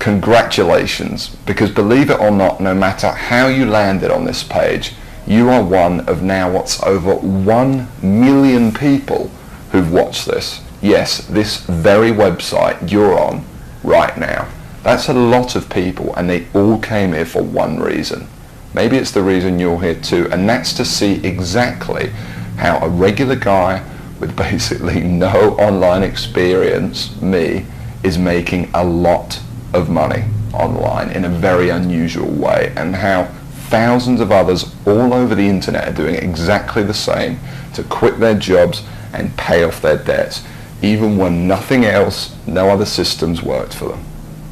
congratulations, because believe it or not, no matter how you landed on this page, you are one of now what's over 1 million people who've watched this. Yes, this very website you're on right now. That's a lot of people, and they all came here for one reason. Maybe it's the reason you're here too, and that's to see exactly how a regular guy with basically no online experience, me, is making a lot of money online in a very unusual way, and how thousands of others all over the internet are doing exactly the same to quit their jobs and pay off their debts, even when nothing else, no other systems worked for them.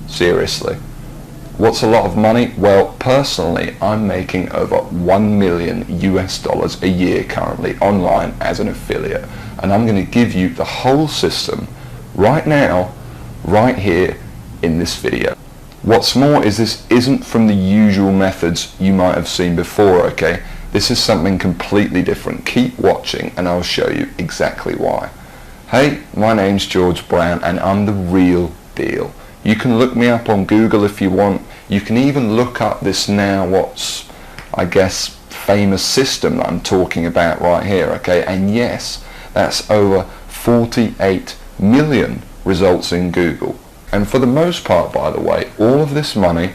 Seriously. What's a lot of money? Well, personally, I'm making over $1 million US a year currently online as an affiliate, and I'm going to give you the whole system right now, right here in this video. What's more is this isn't from the usual methods you might have seen before, okay? This is something completely different. Keep watching and I'll show you exactly why. Hey, my name's George Brown and I'm the real deal. You can look me up on Google if you want. You can even look up this now what's, I guess, famous system that I'm talking about right here, okay? And yes, that's over 48 million results in Google. And for the most part, by the way, all of this money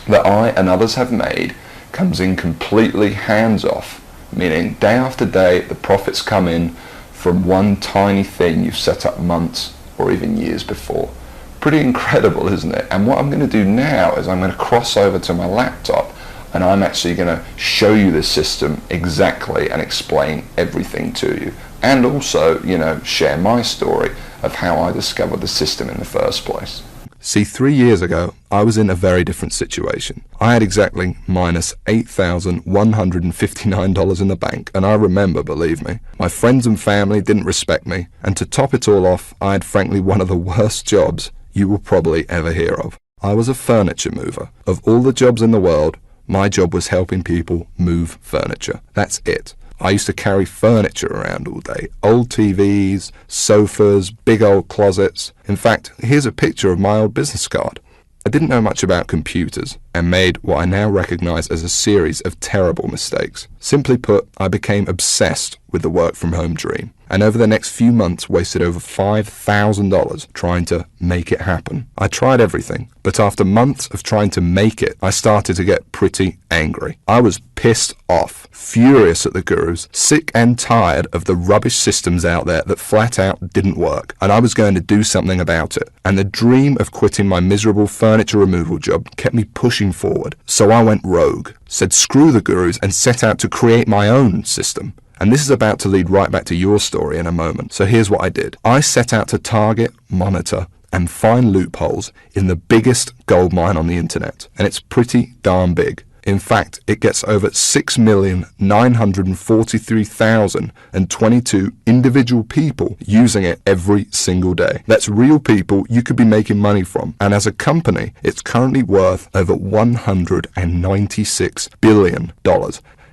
that I and others have made comes in completely hands-off, meaning day after day the profits come in from one tiny thing you've set up months or even years before. Pretty incredible, isn't it? And what I'm going to do now is I'm going to cross over to my laptop and I'm actually going to show you the system exactly and explain everything to you, and also, you know, share my story of how I discovered the system in the first place. See, 3 years ago, I was in a very different situation. I had exactly minus $8,159 in the bank, and I remember, believe me, my friends and family didn't respect me, and to top it all off, I had frankly one of the worst jobs you will probably ever hear of. I was a furniture mover. Of all the jobs in the world, my job was helping people move furniture. That's it. I used to carry furniture around all day. Old TVs, sofas, big old closets. In fact, here's a picture of my old business card. I didn't know much about computers and made what I now recognize as a series of terrible mistakes. Simply put, I became obsessed with the work from home dream, and over the next few months wasted over $5,000 trying to make it happen. I tried everything, but after months of trying to make it, I started to get pretty angry. I was pissed off, furious at the gurus, sick and tired of the rubbish systems out there that flat out didn't work, and I was going to do something about it. And the dream of quitting my miserable furniture removal job kept me pushing forward. So I went rogue, said screw the gurus, and set out to create my own system. And this is about to lead right back to your story in a moment. So here's what I did. I set out to target, monitor, and find loopholes in the biggest goldmine on the internet. And it's pretty darn big. In fact, it gets over 6,943,022 individual people using it every single day. That's real people you could be making money from. And as a company, it's currently worth over $196 billion.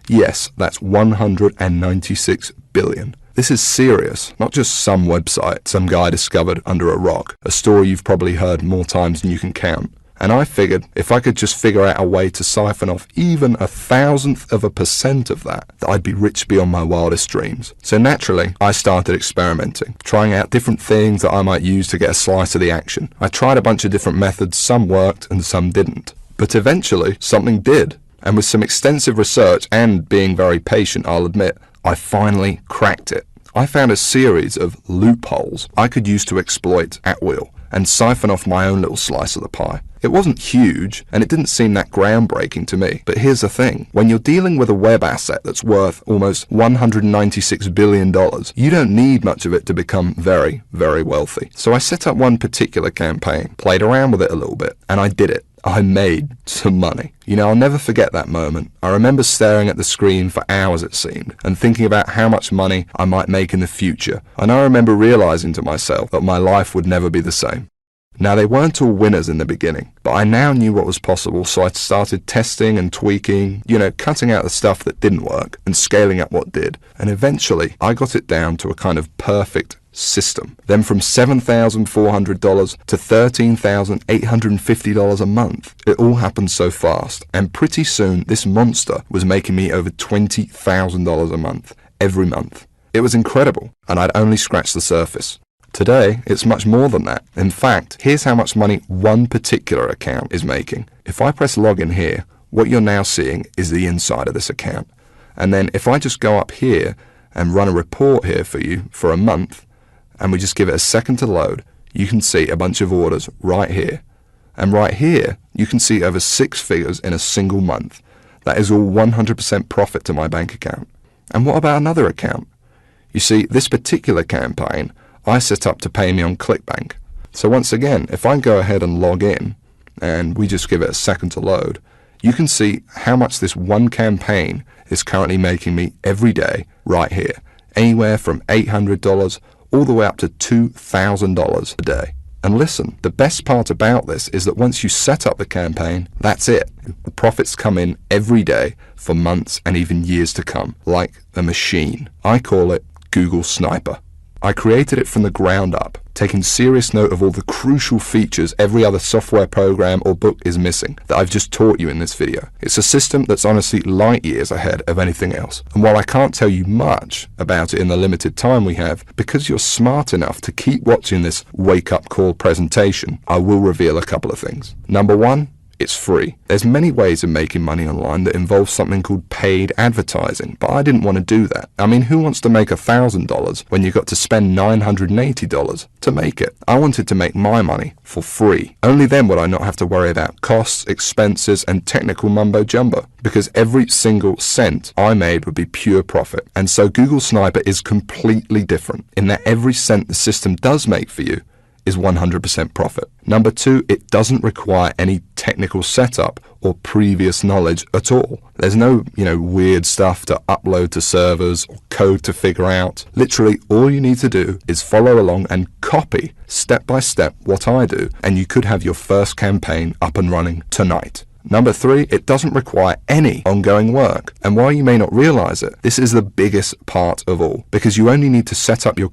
Yes, that's 196 billion. This is serious, not just some website some guy discovered under a rock, a story you've probably heard more times than you can count. And I figured if I could just figure out a way to siphon off even 1,000% of that, I'd be rich beyond my wildest dreams. So naturally, I started experimenting, trying out different things that I might use to get a slice of the action. I tried a bunch of different methods, some worked and some didn't. But eventually, something did. And with some extensive research and being very patient, I'll admit, I finally cracked it. I found a series of loopholes I could use to exploit at will and siphon off my own little slice of the pie. It wasn't huge, and it didn't seem that groundbreaking to me. But here's the thing. When you're dealing with a web asset that's worth almost $196 billion, you don't need much of it to become very, very wealthy. So I set up one particular campaign, played around with it a little bit, and I did it. I made some money. You know, I'll never forget that moment. I remember staring at the screen for hours, it seemed, and thinking about how much money I might make in the future. And I remember realizing to myself that my life would never be the same. Now, they weren't all winners in the beginning, but I now knew what was possible, so I started testing and tweaking, cutting out the stuff that didn't work and scaling up what did. And eventually, I got it down to a kind of perfect system. Then from $7,400 to $13,850 a month. It all happened so fast, and pretty soon this monster was making me over $20,000 a month, every month. It was incredible, and I'd only scratched the surface. Today, it's much more than that. In fact, here's how much money one particular account is making. If I press login here, what you're now seeing is the inside of this account. And then if I just go up here and run a report here for you for a month, and we just give it a second to load, you can see a bunch of orders right here. And right here, you can see over 6 figures in a single month. That is all 100% profit to my bank account. And what about another account? You see, this particular campaign, I set up to pay me on ClickBank. So once again, if I go ahead and log in, and we just give it a second to load, you can see how much this one campaign is currently making me every day right here. Anywhere from $800 all the way up to $2,000 a day. And listen, the best part about this is that once you set up the campaign, that's it. The profits come in every day for months and even years to come, like a machine. I call it Google Sniper. I created it from the ground up, taking serious note of all the crucial features every other software program or book is missing that I've just taught you in this video. It's a system that's honestly light years ahead of anything else. And while I can't tell you much about it in the limited time we have, because you're smart enough to keep watching this wake-up call presentation, I will reveal a couple of things. Number one, it's free. There's many ways of making money online that involve something called paid advertising, but I didn't want to do that. I mean, who wants to make $1,000 when you got to spend $980 to make it? I wanted to make my money for free. Only then would I not have to worry about costs, expenses, and technical mumbo jumbo, because every single cent I made would be pure profit. And so Google Sniper is completely different in that every cent the system does make for you is 100% profit. Number two, it doesn't require any technical setup or previous knowledge at all. There's no, weird stuff to upload to servers or code to figure out. Literally, all you need to do is follow along and copy step by step what I do, and you could have your first campaign up and running tonight. Number three, it doesn't require any ongoing work. And while you may not realize it, this is the biggest part of all, because you only need to set up your